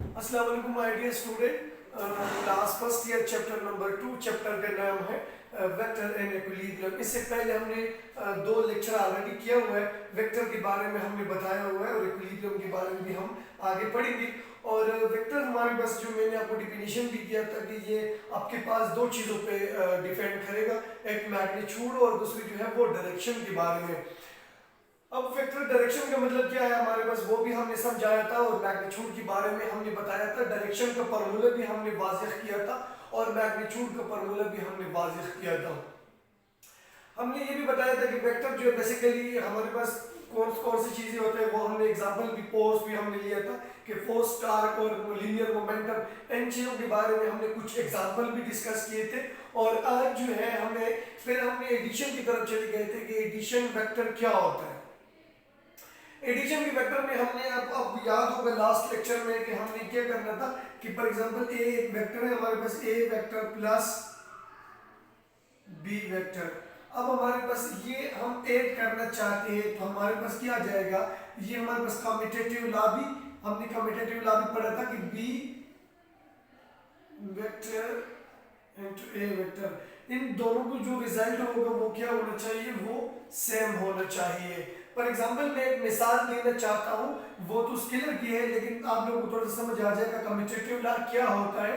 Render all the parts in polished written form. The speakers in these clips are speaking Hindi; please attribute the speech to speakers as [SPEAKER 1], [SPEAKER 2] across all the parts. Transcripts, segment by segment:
[SPEAKER 1] अस्सलाम वालेकुम my dear student. Class first year chapter number 2, chapter का नाम है वेक्टर एंड इक्विलिब्रियम। इससे पहले हमने दो लेक्चर ऑलरेडी किया हुआ है। वेक्टर के बारे में हमने बताया हुआ है और इक्विलिब्रियम के बारे में भी हम आगे पढ़ेंगे। और वेक्टर हमारे पास जो मैंने आपको डिफिनीशन भी किया था कि ये आपके पास दो चीज़ों पे डिपेंड करेगा, एक मैग्नीट्यूड और दूसरी जो है वो डायरेक्शन के बारे में। अब वेक्टर डायरेक्शन का मतलब क्या है हमारे पास वो भी हमने समझाया था, और मैग्नीट्यूड के बारे में हमने बताया था। डायरेक्शन का फार्मूला भी हमने वाज़ेह किया था और मैग्नीट्यूड का फार्मूला भी हमने वाज़ेह किया था। हमने ये भी बताया था कि वेक्टर जो है बेसिकली हमारे पास कौन कौन सी चीज़ें होते हैं, वो हमने एग्जांपल भी फोर्स भी हमने लिया था कि फोर्स, टार्क और लीनियर मोमेंटम, इन चीज़ों के बारे में हमने कुछ एग्जांपल भी डिस्कस किए थे। और आज जो है हमने एडिशन की तरफ चले गए थे कि एडिशन वेक्टर क्या होता है। एडिशन के वेक्टर में हमने अब याद होगा लास्ट लेक्चर में कि हमने क्या करना था कि फॉर एग्जांपल ए एक वेक्टर है हमारे पास, ए वेक्टर प्लस बी वेक्टर। अब हमारे पास ये हम ऐड करना चाहते हैं तो हमारे पास क्या आ जाएगा, ये हमारे पास कम्यूटेटिव लॉ भी, हमने कम्यूटेटिव लॉ भी पढ़ा था कि बी वेक्टर इनटू ए वेक्टर, इन दोनों को जो रिजल्ट होगा वो क्या होना चाहिए, वो सेम होना चाहिए। फॉर एग्जांपल मैं एक मिसाल लेना चाहता हूँ, वो तो स्केलर की है लेकिन आप लोगों को थोड़ा समझ आ जाएगा कम्यूटेटिव लॉ क्या होता है।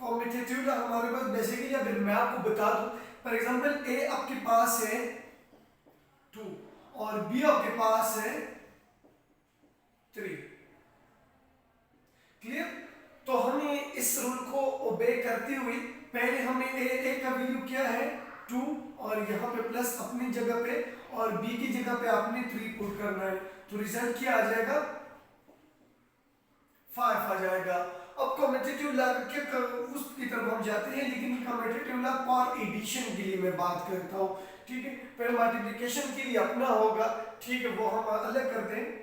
[SPEAKER 1] कम्यूटेटिव लॉ हमारे पास बेसिकली, अगर मैं आपको बता दूं, फॉर एग्जांपल ए आपके पास है 2 और बी आपके पास है 3, क्लियर। तो हमें इस रूल को ओबे करते हुए पहले हमें ए का वैल्यू क्या है 2 और यहाँ पे प्लस अपनी जगह पे और बी की जगह पे आपने 3 पुट करना है, तो रिजल्ट क्या आ जाएगा 5 आ जाएगा। अब कम्यूटेटिव लॉ क्या उसकी तरफ हम जाते हैं, लेकिन कम्यूटेटिव लॉ फॉर एडिशन के लिए मैं बात करता हूँ, ठीक है। फिर मल्टीप्लिकेशन के लिए अपना होगा, ठीक है, वो हम अलग कर दें।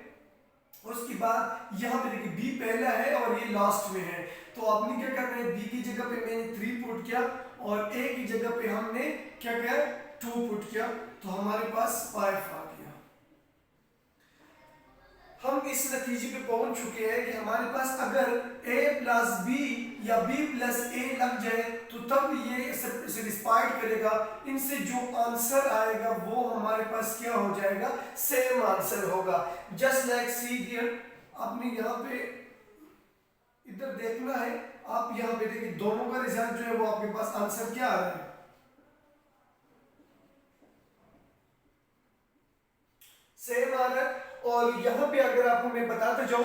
[SPEAKER 1] उसके बाद यहाँ पे देखिए बी पहला है और ये लास्ट में है, तो आपने क्या करना है, बी की जगह पे मैंने 3 पुट किया और ए की जगह पे हमने क्या किया 2 पुट किया, तो हमारे पास 5 आ गया। हम इस नतीजे पे पहुंच चुके हैं कि हमारे पास अगर a प्लस बी या b प्लस ए लग जाए तो तब ये सेटिस्फाइड करेगा। इनसे जो आंसर आएगा वो हमारे पास क्या हो जाएगा, सेम आंसर होगा। जस्ट लाइक सी हियर, आपने यहाँ पे इधर देखना है, आप यहाँ पे देखिए दोनों का रिजल्ट जो है वो आपके पास आंसर क्या आ रहा है, सेम आ रहा है। और यहाँ पे अगर आपको मैं बताता जाऊं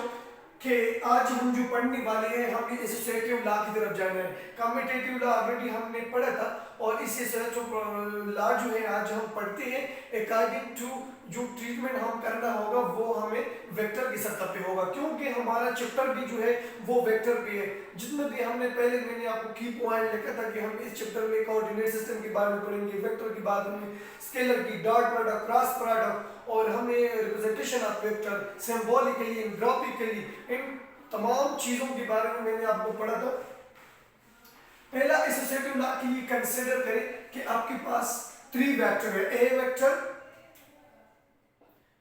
[SPEAKER 1] कि आज हम जो पढ़ने वाले हैं, हमें एसोसिएटिव लॉ की तरफ जाना है। कम्यूटेटिव लॉ ऑलरेडी हमने पढ़ा था और इस एसोसिएटिव लॉ जो है आज हम पढ़ते हैं अकॉर्डिंग टू जो ट्रीटमेंट हम करना होगा वो हमें वेक्टर की सतह पे होगा, क्योंकि हमारा चैप्टर भी जो है वो वेक्टर पे है। जितने भी हमने पहले मैंने आपको की पॉइंट लिखा था कि हम इस चैप्टर में कोऑर्डिनेट सिस्टम के बारे में पढ़ेंगे, वेक्टर की बात हमें स्केलर की, डॉट प्रोडक्ट, क्रॉस प्रोडक्ट, और हमें representation of vector, symbolically and graphically, इन तमाम चीजों के बारे में मैंने आपको पढ़ा था। पहला एसोसिएटिव लॉ के लिए कंसीडर करें कि आपके पास 3 वेक्टर है, A vector,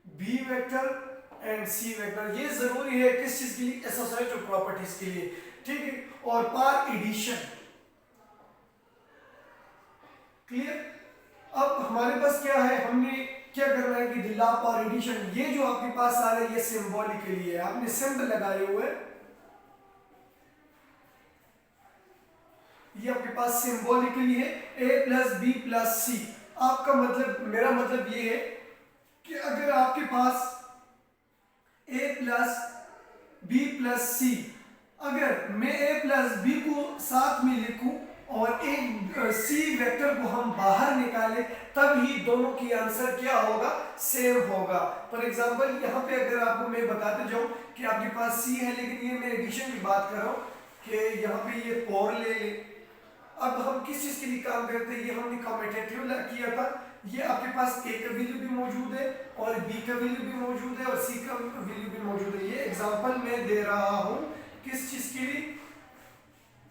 [SPEAKER 1] B vector and C vector. ये जरूरी है किस चीज के लिए, एसोसिएटिव प्रॉपर्टीज के लिए, ठीक है। और पार एडिशन, क्लियर। अब हमारे पास क्या है, हमने क्या करना है कि लॉ पार एडिशन, ये जो आपके पास आ रहा है ये सिंबॉलिकली है, आपने सिंबल लगाए हुए, ये आपके पास सिंबॉलिकली है a प्लस बी प्लस सी। आपका मतलब, मेरा मतलब ये है कि अगर आपके पास a प्लस बी प्लस सी, अगर मैं a प्लस बी को साथ में लिखूं और एक सी वेक्टर को हम बाहर निकाले, तब ही दोनों की आंसर क्या होगा, सेम होगा। फॉर एग्जांपल यहाँ पे अगर आपको मैं बताते जाऊं कि आपके पास सी है, लेकिन ये मैं एडिशन की बात कर रहा हूँ कि यहाँ पे ये 4 ले ले। अब हम किस चीज के लिए काम करते हैं, ये हमने कम्यूटेटिव लॉ किया था। ये आपके पास ए का वैल्यू भी मौजूद है और बी का वैल्यू भी मौजूद है और सी का वैल्यू भी मौजूद है। ये एग्जांपल मैं दे रहा हूं किस चीज के लिए,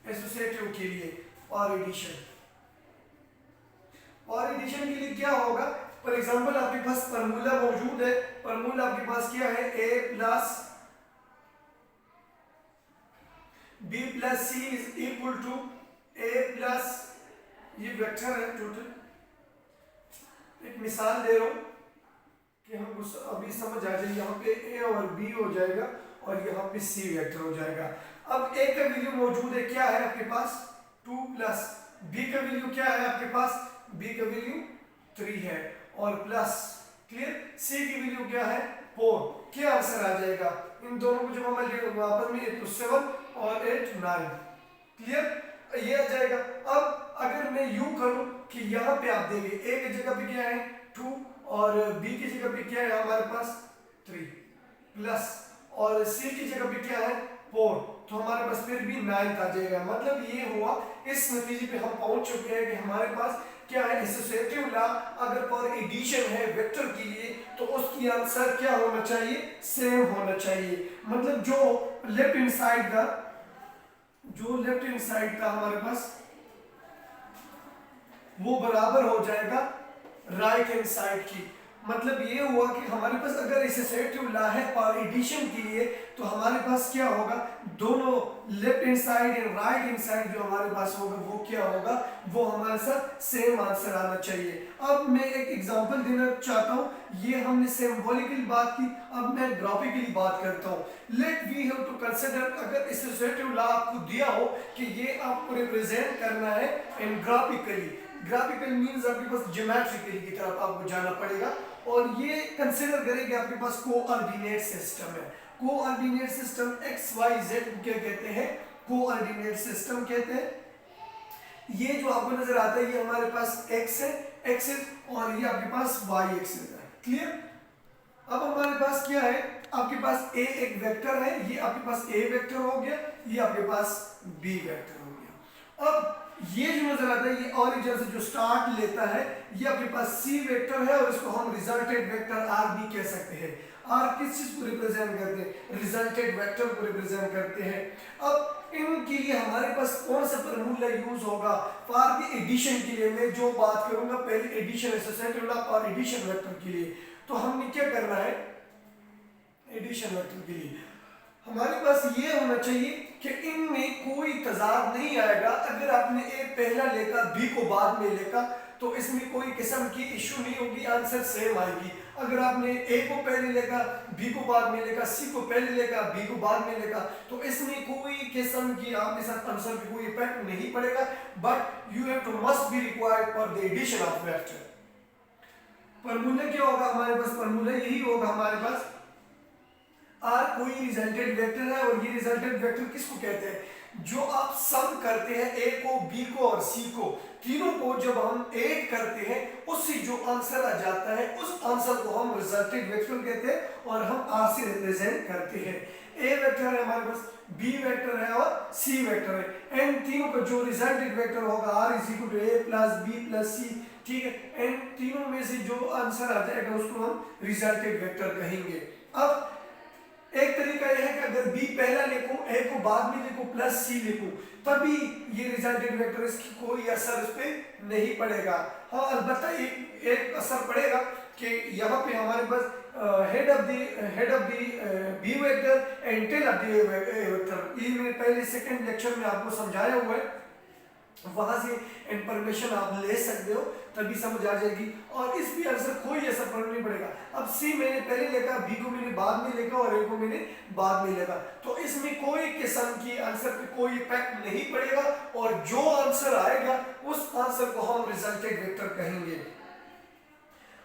[SPEAKER 1] एसोसिएटिव के लिए और एडिशन। और एडिशन के लिए क्या होगा फॉर एग्जाम्पल आपके पास फॉर्मूला मौजूद है, फॉर्मूला आपके पास क्या है, a plus b plus C is equal to a plus, ये वेक्टर है टोटल, एक मिसाल दे रहा हूं कि हम उस अभी समझ आ जाए, यहाँ पे a और b हो जाएगा और यहाँ पे c वेक्टर हो जाएगा। अब a का वैल्यू मौजूद है, क्या है आपके पास 2 प्लस b का वैल्यू क्या है आपके पास, b का वैल्यू 3 है और प्लस, क्लियर, c की वैल्यू क्या है 4, क्या आंसर आ जाएगा, इन दोनों को जब हम आपस में 8 तो 7 और 8 9, क्लियर, ये आ जाएगा। अब अगर मैं यूं करूं कि यहाँ पे आप देखिए a की जगह पे क्या है 2 और b की जगह पे क्या है हमारे पास 3 प्लस और c की जगह पे क्या है 4, तो हमारे पास फिर भी 9 आ जाएगा। मतलब ये हुआ, इस नतीजे पे हम पहुंच चुके हैं कि हमारे पास क्या है, एसोसिएटिव लॉ अगर फॉर एडिशन है वेक्टर के लिए तो उसकी आंसर क्या होना चाहिए, सेम होना चाहिए। मतलब जो लेफ्ट हैंड साइड का हमारे पास वो बराबर हो जाएगा राइट हैंड साइड की। मतलब ये हुआ कि हमारे पास अगर एसोसिएटिव लॉ है फॉर एडिशन के लिए तो हमारे पास क्या होगा, दोनों left hand side and right hand side जो हमारे पास होगा वो क्या होगा, वो हमारे साथ सेम आंसर आना चाहिए। अब मैं एक एग्जांपल देना चाहता हूँ, ये हमने सिंबॉलिकली बात की, अब मैं ग्राफिकली बात करता हूँ। Let we have to consider, अगर एसोसिएटिव लॉ आपको दिया हो कि ये आपको रिप्रेजेंट करना है इन ग्राफिकली, ग्राफिकल मींस आपके पास ज्योमेट्रिकली की तरफ आपको जाना पड़ेगा और ये कंसीडर करेंगे आपके पास कोऑर्डिनेट सिस्टम है। Coordinate system X Y Z क्या कहते हैं, कोऑर्डिनेट सिस्टम कहते हैं। ये जो आपको नजर आता है ये हमारे पास एक्स है, एक्सिस, और ये आपके पास वाई एक्सिस है, क्लियर। अब हमारे पास क्या है, आपके पास ए एक वेक्टर है, ये आपके पास ए वेक्टर हो गया, ये आपके पास बी वेक्टर हो गया। अब ये जो नजर आता है ये ओरिजिन से जो स्टार्ट लेता है ये आपके पास सी वेक्टर है और इसको हम रिजल्टेड वेक्टर आर भी कह सकते हैं। आर किस चीज को रिप्रेजेंट करते हैं, रिजल्टेड वेक्टर को रिप्रेजेंट करते हैं। अब इनके लिए हमारे पास कौन सा फॉर्मूला यूज होगा फॉर द एडिशन के लिए, मैं जो बात करूंगा पहले addition associative law for addition vector के लिए, तो हमने क्या करना है, एडिशन वेक्टर के लिए हमारे पास ये होना चाहिए कि इनमें कोई तजाद नहीं आएगा। अगर आपने ए पहला लेकर बी को बाद में लेकर तो इसमें कोई किस्म की इशू नहीं होगी, आंसर सेम आएगी। अगर आपने ए को पहले लेकर बी को बाद में लेकर, सी को पहले लेकर बी को बाद में लेकर, तो इसमें कोई किस्म की आपके साथ आंसर पे कोई इफेक्ट नहीं पड़ेगा। But you have to must be required for the addition of vector. Formula क्या होगा हमारे पास, फॉर्मूला यही होगा हमारे पास, आर कोई रिजल्टेड वेक्टर है और ये रिजल्टेड वेक्टर किसको कहते हैं, जो आप सम करते हैं ए को, बी को और सी को, तीनों को जब हम ऐड करते हैं उससे जो आंसर आ जाता है उस आंसर को हम रिजल्टेड वेक्टर कहते हैं और हम आर से रिप्रेजेंट करते हैं। ए वेक्टर है हमारे पास, बी वेक्टर है और सी वेक्टर है। इन तीनों का जो रिजल्टेड वेक्टर होगा R is equal to A plus B plus C, ठीक है। इन तीनों में से जो आंसर आ जाएगा उसको हम रिजल्टेड वेक्टर कहेंगे। अब एक तरीका यह है कि अगर b पहला लिखूं, a को बाद में लिखूं, प्लस c लिखूं, तभी ये रिजल्टेड वेक्टर इसकी कोई असर इस पे नहीं पड़ेगा। हाँ अलबत्ता एक असर पड़ेगा कि यहाँ पे हमारे पास head of the b vector and tail of the a vector, ये मैंने पहले सेकंड लेक्चर में आपको समझाया हुआ है, वहां से इंफॉर्मेशन आप ले सकते हो तभी समझ आ जाएगी और इस भी आंसर कोई ऐसा फर्क नहीं पड़ेगा। अब सी मैंने पहले लिखा, बी को मैंने बाद में लिखा और ए को मैंने बाद में लिखा, तो इसमें कोई किस्म की आंसर पे कोई इफेक्ट नहीं पड़ेगा और जो आंसर आएगा उस आंसर को हम रिजल्टेड वेक्टर कहेंगे।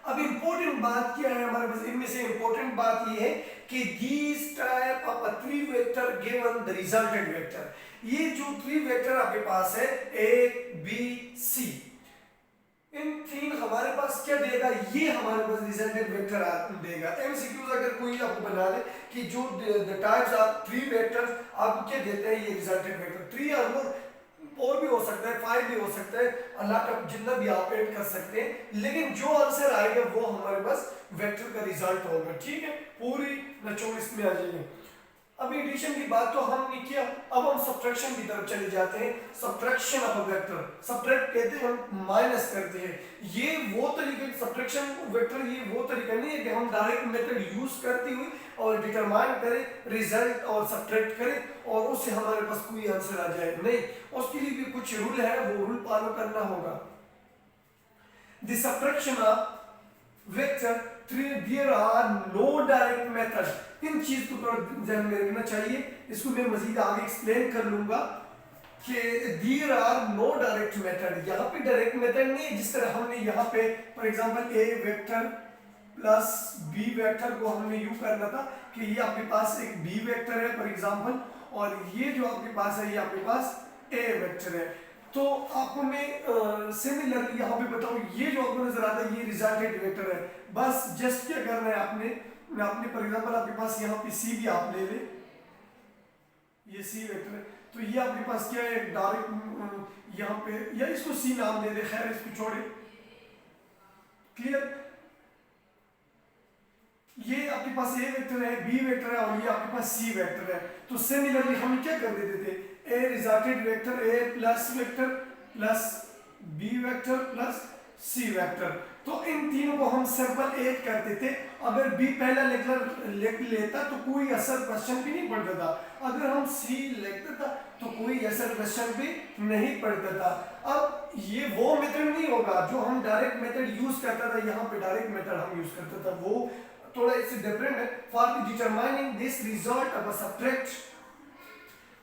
[SPEAKER 1] अब इंपॉर्टेंट बात क्या है हमारे पास, इनमें से इंपॉर्टेंट बात ये है कि these type of a three vector given the resultant vector, ये जो थ्री वेक्टर आपके पास है ए बी सी, इन तीन हमारे पास क्या देगा, ये हमारे पास रिजल्टेंट वेक्टर देगा। एमसीक्यूज अगर कोई आपको बना दे कि जो the types of three vectors आपको क्या देते हैं, ये रिजल्टेंट वेक्टर 3 और भी हो सकता है, 5 भी हो सकता है, अल्लाह का जितना भी आप ऐड कर सकते हैं, लेकिन जो आंसर आएगा वो हमारे पास वेक्टर का रिजल्ट होगा। ठीक है, पूरी नचोड़ इसमें आ जाएगी। अब एडिशन की बात तो हमने किया, अब हम सब्ट्रैक्शन की तरफ चले जाते हैं। Subtraction of a vector, subtract कहते हैं हम माइनस करते हैं। ये वो तरीका, सब्ट्रैक्शन वेक्टर ये वो तरीका नहीं है कि हम डायरेक्ट मेथड यूज करते हुए और डिटरमाइन करें रिजल्ट और सब्ट्रैक्ट करें और उससे हमारे पास कोई आंसर आ जाए, नहीं, उसके लिए भी कुछ रूल है, वो रूल फॉलो करना होगा। The subtraction of vector, there are no direct method. इन चीज को थोड़ा ध्यान में रखना चाहिए, इसको मैं मजीद आगे एक्सप्लेन कर लूंगा कि there are no direct method. यहाँ पे डायरेक्ट मेथड नहीं है, जिस तरह हमने यहाँ पे for example A vector plus B vector को हमने यूं करना था कि ये आपके पास एक बी वेक्टर है फॉर एग्जांपल, और ये जो आपके पास है ये आपके पास ए वेक्टर है। तो आपको मैं सिमिलरली यहाँ पे बताऊँ, ये जो आपको नजर आता है ये रिजल्टेंट वेक्टर है। बस जस्ट क्या करना है आपने फॉर एग्जांपल आपके पास यहाँ पे सी भी आप ले ले, ये सी वेक्टर है, तो ये आपके पास क्या है डायरेक्ट यहाँ पे, या इसको सी नाम दे दे, खैर इसको छोड़े, क्लियर। ये आपके पास ए वेक्टर है, बी वेक्टर है और ये आपके पास सी वेक्टर है। तो सिमिलरली हम क्या कर देते थे, a resultant vector A plus vector plus B vector plus C vector, तो इन तीनों को हम सिंपल ऐड करते थे। अगर बी पहला लिख लेता तो कोई असर क्वेश्चन भी नहीं पड़ता था, अगर हम सी लिखता था तो कोई असर क्वेश्चन भी नहीं पड़ता था। अब ये वो मेथड नहीं होगा जो हम डायरेक्ट मेथड यूज करता था, यहाँ पे डायरेक्ट मेथड हम यूज करता था, वो थोड़ा इससे डिफरेंट है। For determining this result of a subtract,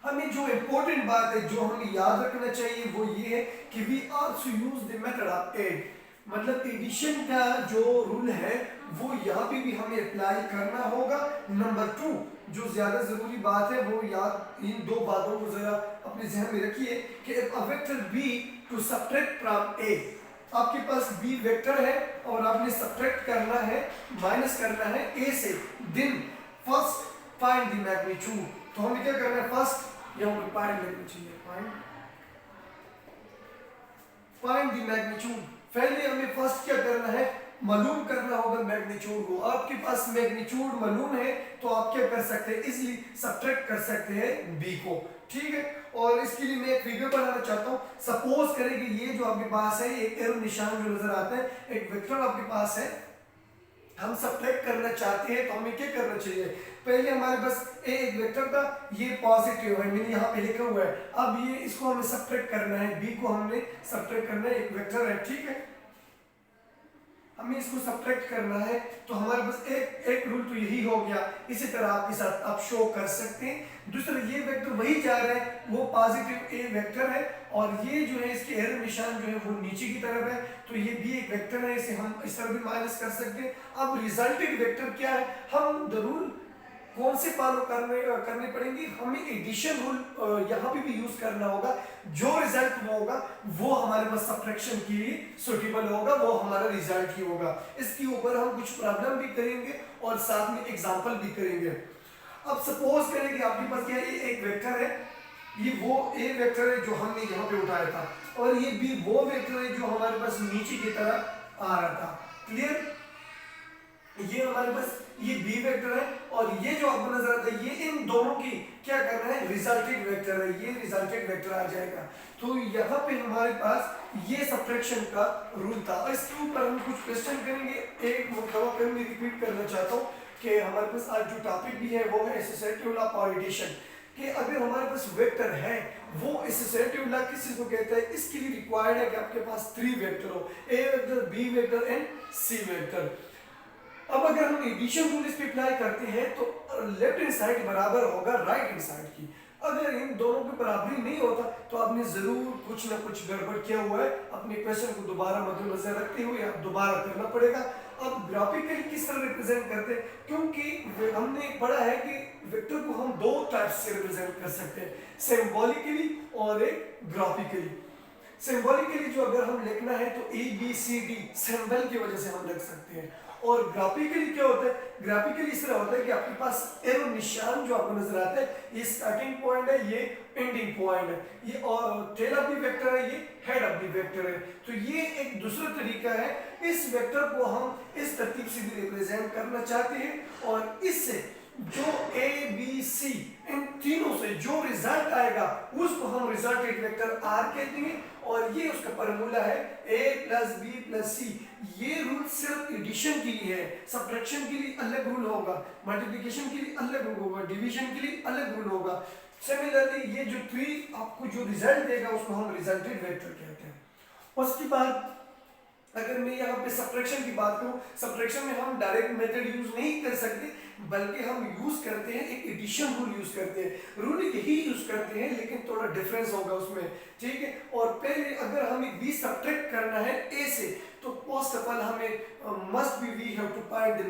[SPEAKER 1] हमें जो इंपॉर्टेंट बात है जो हमें याद रखना चाहिए वो ये है कि we also use the method of add, मतलब एडिशन का जो रूल है वो यहाँ पे भी हमें अप्लाई करना होगा। नंबर 2 जो ज्यादा जरूरी बात है वो याद, इन दो बातों को जरा अपने जहन में रखिए कि a vector B to subtract from A, आपके पास बी वेक्टर है और आपने सब्ट्रैक्ट करना है, माइनस करना है ए से, then first find the magnitude. तो हमें क्या करना है, फर्स्ट यहाँ पे फाइंड लेना चाहिए, फाइंड द मैग्नीट्यूड। पहले हमें फर्स्ट क्या करना है, मालूम करना होगा मैग्नीट्यूड को। आपके पास मैग्नीट्यूड मालूम है तो आप क्या कर सकते हैं, इसलिए सब्ट्रैक्ट कर सकते हैं बी को, ठीक है। और इसके लिए मैं एक फिगर बनाना चाहता हूँ। सपोज करें कि ये जो आपके पास है एक एरो निशान जो नजर आता है, एक वेक्टर आपके पास है, हम सब्ट्रैक्ट करना चाहते हैं तो हमें क्या करना चाहिए, पहले हमारे पास ए एक वेक्टर था, ये पॉजिटिव है, मैंने यहाँ पे लिखा हुआ है, अब ये इसको हमें सब्ट्रैक्ट करना है, बी को हमने सब्ट्रैक्ट करना है, एक वेक्टर है, ठीक है, हमें इसको सब्ट्रैक्ट करना है। तो हमारे पास एक रूल तो यही हो गया, इसी तरह आपके साथ आप शो कर सकते हैं। दूसरा ये वेक्टर वही जा रहा है, वो पॉजिटिव ए वेक्टर है और ये जो है इसके एरो निशान जो है वो नीचे की तरफ है, तो ये भी एक वेक्टर है, इसे हम इस तरह भी माइनस कर सकते हैं। अब रिजल्टेड वेक्टर क्या है, हम द रूल कौन से फॉलो करने पड़ेंगे, हमें एडिशन रूल यहाँ पे भी यूज करना होगा। जो रिजल्ट होगा वो हमारे पास सब्ट्रैक्शन के लिए सुटेबल होगा, वो हमारा रिजल्ट ही होगा। इसके ऊपर हम कुछ प्रॉब्लम भी करेंगे और साथ में एग्जांपल भी करेंगे। अब सपोज करें कि आपके पास क्या है, एक वेक्टर है, ये वो ए वेक्टर है जो हमने यहाँ पे उठाया था, और ये बी वो वेक्टर है जो हमारे पास नीचे की तरफ आ रहा था, क्लियर। ये हमारे पास ये बी वेक्टर है और ये जो आपको नजर आता है ये इन दोनों की क्या करना है, रिजल्टेड वेक्टर है, ये रिजल्टेड वेक्टर आ जाएगा। तो यहाँ पे हमारे पास ये सब्ट्रैक्शन का रूल था। इसके ऊपर हम कुछ क्वेश्चन करेंगे। एक मुकदमा फिर मैं रिपीट करना चाहता हूँ कि हमारे पास आज जो टॉपिक भी है वो है एसोसिएटिव लॉ और एडिशन, कि अगर हमारे पास वेक्टर है वो एसोसिएटिव लॉ किस चीज को कहता है, इसके लिए रिक्वायर्ड है कि आपके पास 3 वेक्टर हो, A vector, B vector and C vector. अब अगर हम एडिशन रूल इस पे अप्लाई करते हैं तो लेफ्ट हैंड साइड बराबर होगा राइट हैंड साइड की। अगर इन दोनों की बराबरी नहीं होता तो आपने जरूर कुछ ना कुछ गड़बड़ किया हुआ है, अपने क्वेश्चन को दोबारा मद्देनजर रखते हुए आप दोबारा करना पड़ेगा। अब ग्राफिकली किस तरह रिप्रेजेंट करते हैं, क्योंकि हमने पढ़ा है कि वेक्टर को हम 2 टाइप्स से रिप्रेजेंट कर सकते हैं, सिंबॉलिकली और एक ग्राफिकली। सिंबॉलिकली जो अगर हम लिखना है तो A B C D symbol की वजह से हम लिख सकते हैं, और ग्राफिकली क्या होता है, ग्राफिकली इस तरह होता है कि आपके पास एरो निशान जो आपको नजर आता है, ये स्टार्टिंग पॉइंट है, ये एंडिंग पॉइंट है, ये और टेल ऑफ द वेक्टर है, ये हेड ऑफ द वेक्टर है। तो ये एक दूसरा तरीका है। इस वेक्टर को हम इस तरतीब से भी रिप्रेजेंट करना चाहते हैं और इससे जो ए बी सी इन तीनों से जो रिजल्ट आएगा उसको हम रिजल्टेंट वेक्टर आर कहते हैं, और ये उसका फॉर्मूला है a प्लस बी प्लस सी। ये रूल सिर्फ एडिशन के लिए है, सब्ट्रैक्शन के लिए अलग रूल होगा, मल्टीप्लिकेशन के लिए अलग रूल होगा, डिवीजन के लिए अलग रूल होगा। सिमिलरली ये जो थ्री आपको जो रिजल्ट देगा उसको हम रिजल्टेंट वेक्टर कहते हैं। उसके बाद अगर मैं यहाँ पे सब्ट्रैक्शन की बात करूँ, सब्ट्रैक्शन में हम डायरेक्ट मेथड यूज नहीं कर सकते, बल्कि हम यूज करते हैं एक एडिशन रूल यूज करते हैं। रूल यही यूज करते हैं लेकिन थोड़ा डिफरेंस होगा उसमें, ठीक है। और पहले अगर हमें बी सब्ट्रैक्ट करना है ए से, तो फर्स्ट ऑफ ऑल हमें must be we have to find the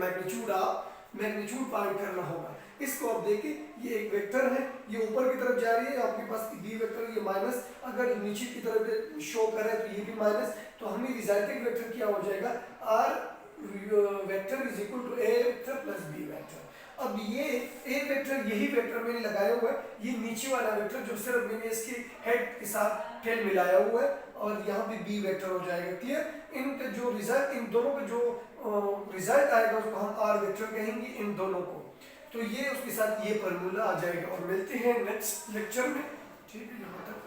[SPEAKER 1] magnitude find करना होगा। इसको आप देखिए, ये एक वेक्टर है, ये ऊपर की तरफ जा रही है, आपके पास बी वेक्टर ये माइनस, अगर नीचे की तरफ शो करे तो ये भी माइनस, तो हमें रिजल्टेंट वेक्टर क्या हो जाएगा, R vector is equal to A vector plus B vector. अब ये ए वेक्टर यही वेक्टर मैंने लगाया हुआ है, ये नीचे वाला वेक्टर जो सिर्फ मैंने इसके हेड के साथ टेल मिलाया हुआ है, और यहाँ पे बी वेक्टर हो जाएगा। क्लियर। इनका जो रिजल्ट, इन दोनों का जो रिजल्ट आएगा उसको हम आर वेक्टर कहेंगे इन दोनों को। तो ये उसके साथ ये फॉर्मूला आ जाएगा, और मिलते हैं नेक्स्ट लेक्चर में। ठीक है, यहाँ तक।